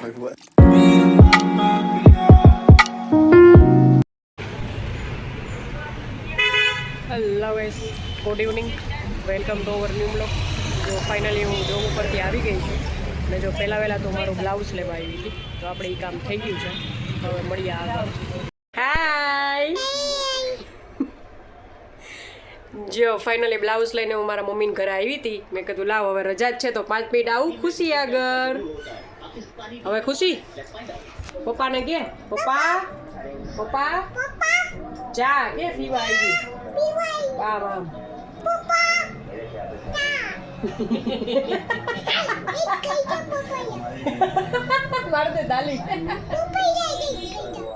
Hello guys, good evening, welcome to our new blog. જો finally હું job ઉપરથી આવી ગઈ છું અને જો પહેલાં તો મારું બ્લાઉઝ લેવા આવી હતી, તો આપણે એ કામ થઈ ગયું છે. હવે મળીએ આગળ. હાય, જો ફાઇનલી બ્લાઉઝ લઈને હું મારા મમ્મીને ઘરે આવી હતી. મેં કીધું લાવ હવે રજા જ છે તો 5 મિનિટ આવું ખુશી આગળ. હવે ખુશી પપ્પાને કે પપ્પા પપ્પા જા કે પીવા આવી વાહ વાહ મારતે દાલી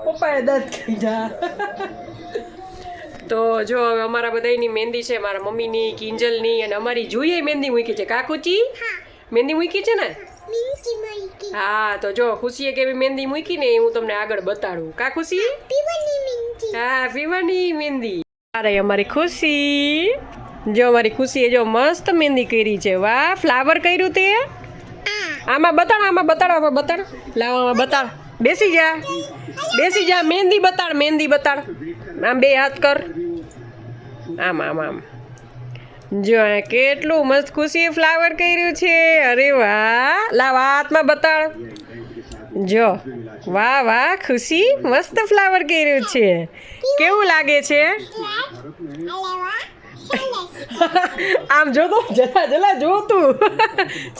પપ્પાએ દાંત ખાધા. તો જો હવે અમારા બધાની મહેંદી છે, મારા મમ્મીની, કિંજલની અને અમારી જોઈએ મહેંદી મૂકી છે. કાકુચી મહેંદી મૂકી છે ને? હા, તો જો ખુશીએ કેવી મહેંદી મૂકી ને એ હું તમને આગળ બતાડું. કા ખુશી? હા, પીવાની મહેંદી. અરે અમારી ખુશી, જો અમારી ખુશીએ જો મસ્ત મહેંદી કરી છે. વાહ, ફ્લાવર કર્યું તે. આમાં બતાડ, આમાં બતાડ, આમાં બતાડ, લાવ આમાં બતાડ. બેસી જા મહેંદી બતાડ, મહેંદી બતાડ. આમ બે હાથ કર, આમ આમ આમ. જો કેટલું મસ્ત ખુશીએ ફ્લાવર કર્યું છે. અરે વાહ, લાવ હાથમાં બતાડ. જો વાહ વાહ ખુશી, મસ્ત ફ્લાવર કર્યું છે. કેવું લાગે છે? આમ જો તો જલા જોતું.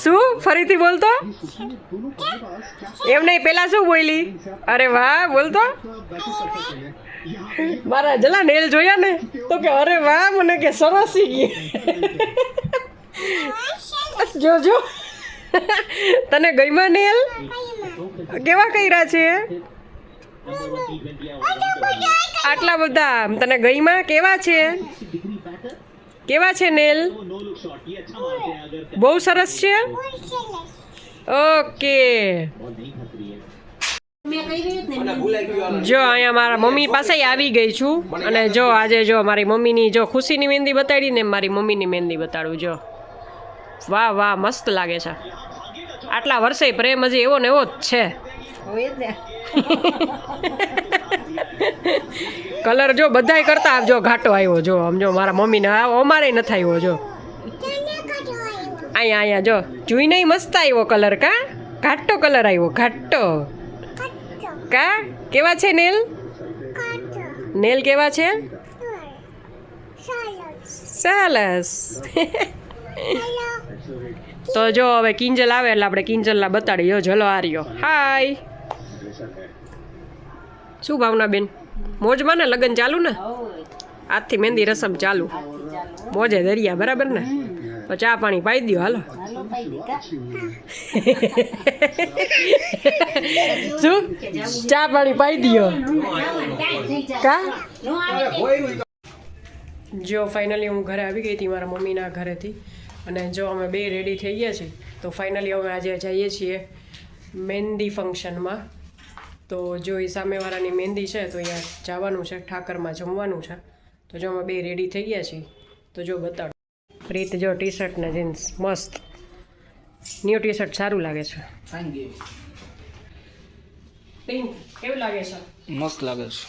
શું ફરીથી બોલતો? એમ નહીં, પેલા શું બોલી? અરે વાહ બોલતો. મારા જલા નેલ જોયા ને તો કે અરે વાહ, મને કે સરસ ગઈ. જો તને ગઈમાં નેલ કેવા કર્યા છે? આટલા બધા તને ગઈમાં કેવા છે? કેવા છે નેલ? બહુ સરસ છે. ઓકે, જો અહીંયા મારા મમ્મી પાસે આવી ગઈ છું અને જો આજે જો મારી મમ્મીની જો ખુશીની મહેંદી બતાડી ને મારી મમ્મીની મહેંદી બતાડું. જો વાહ વાહ, મસ્ત લાગે છે. આટલા વર્ષે પ્રેમ હજી એવો ને એવો જ છે. કલર જો બધાય કરતા જો ઘાટો આવ્યો. જો સમજો મારા મમ્મીને અમારે નથી આવ્યો. જો અહીંયા જો જોઈ નહીં, મસ્ત આવ્યો કલર. કા ઘાટો કલર આવ્યો, ઘાટો. કા કેવા છે નેલ? નેલ કેવા છે? સરસ. તો જો હવે કિંજલ આવે એટલે આપણે કિંજલના બતાડીએ. જો જલો આર્યો. હાય, શું ભાવના બેન, મોજમાં ને? લગ્ન ચાલુ ને? આજથી મહેંદી રસમ ચાલુ, મોજે દરિયા. બરાબર ને? તો ચા પાણી પાઈ દો. હાલો. શું ચા પાણી પાઈ દો? કા જો ફાઇનલી હું ઘરે આવી ગઈ હતી મારા મમ્મીના ઘરેથી અને જો અમે બે રેડી થઈ ગયા છીએ. તો ફાઇનલી અમે આજે જઈએ છીએ મહેંદી ફંક્શનમાં. તો જો એ સામેવાળાની મહેંદી છે તો અહીંયા જવાનું છે, ઠાકરમાં જમવાનું છે. તો જો અમે બે રેડી થઈ ગયા છીએ. તો જો બતાડો રીત. જો ટી શર્ટ ને જીન્સ મસ્ત, ન્યૂ ટી શર્ટ સારું લાગે છે. પિંક કેવું લાગે છે? મસ્ત લાગે છે.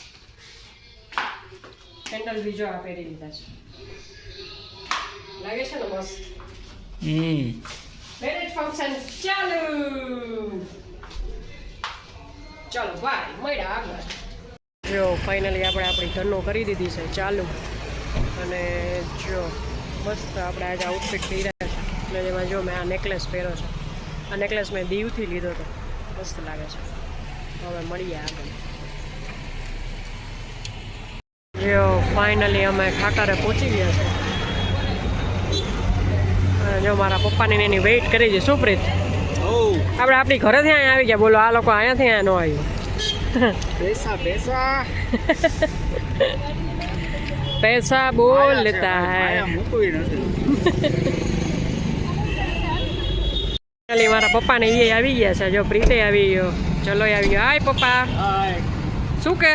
સેન્ડલ બી જો આ પહેરી લીધા છે, લાગે છે ને મસ્ત. મેરેજ ફંક્શન ચાલુ. ચાલો ભાઈ મળ્યા આગળ. જો ફાઇનલી આપણે આપણી ઘરનો કરી દીધી છે ચાલુ. અને જો મસ્ત આપણે આજે આઉટફિટ પહેર્યા છે અને જેમાં જો મેં આ નેકલેસ પહેર્યો છે. આ નેકલેસ મેં દીવથી લીધો હતો, મસ્ત લાગે છે. હવે મળીએ આગળ. જો ફાઇનલી અમે ઠાકરે પહોંચી ગયા છે અને જો મારા પપ્પાની એની વેઇટ કરી છે. સુપ્રીત, આપણે આપણી ઘરેથી અહીંયા આવી ગયા. બોલો, આ લોકો અહીંયાથી અહીંયા ન આવ્યું. પૈસા બોલ લેતા હૈ. મારા પપ્પાને એ આવી ગયા છે. જો પ્રીતે આવી ગયો, ચલો આવી ગયો. હાય પપ્પા, શું કે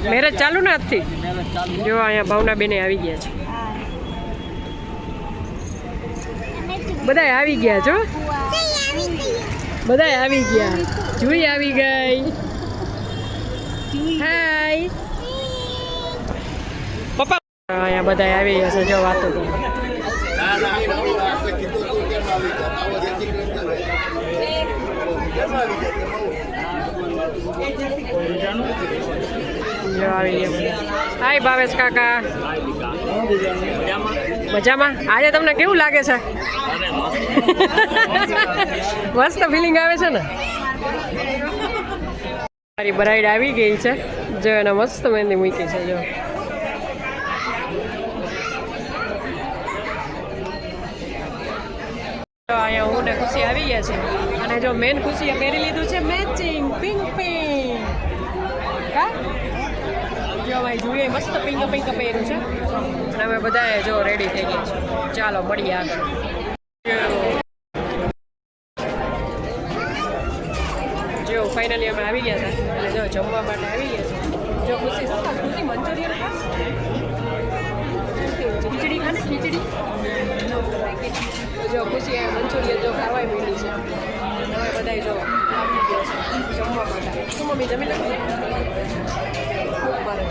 મેરેજ ચાલુ ને આજથી? જો અહીંયા ભાવના બેને આવી ગયા છે. બધા આવી ગયા છો, બધા આવી ગયા. જુઈ આવી ગઈ. હાય પપ્પા. અહીંયા બધા આવી ગયા છે જો વાતો કરે. જો આવી ગયા. હાય ભાવેશ કાકા. મજામાં? આજે તમને કેવું લાગે છે? મસ્ત ફિલિંગ આવે છે ને. મારી બ્રાઇડ આવી ગઈ છે જો એને મસ્ત મહેંદી મૂકી છે જો. અહીંયા હું ને ખુશી આવી ગયા છે અને જો મેન ખુશીએ પહેરી લીધું છે મેચિંગ પિંક પિંક. કા જો ભાઈ જોઈએ મસ્ત પિંક પિંક પહેર્યું છે અને અમે બધાએ જો રેડી થઈ ગયા છે. ચાલો મળીએ આગળ. જો ફાઇનલી અમે આવી ગયા હતા અને જો જમવા માટે આવી ગયા છે. જો ખુશી ખુશી મંચુરિયન ખાસ ખીચડી ખાને ખીચડી. જો ખુશી મંચુરિયન જો ખાવાય મીઠી છે. હવે બધા જો આવી ગયા છે જમવા માટે. શું મમ્મી જમી લો? ખૂબ મારે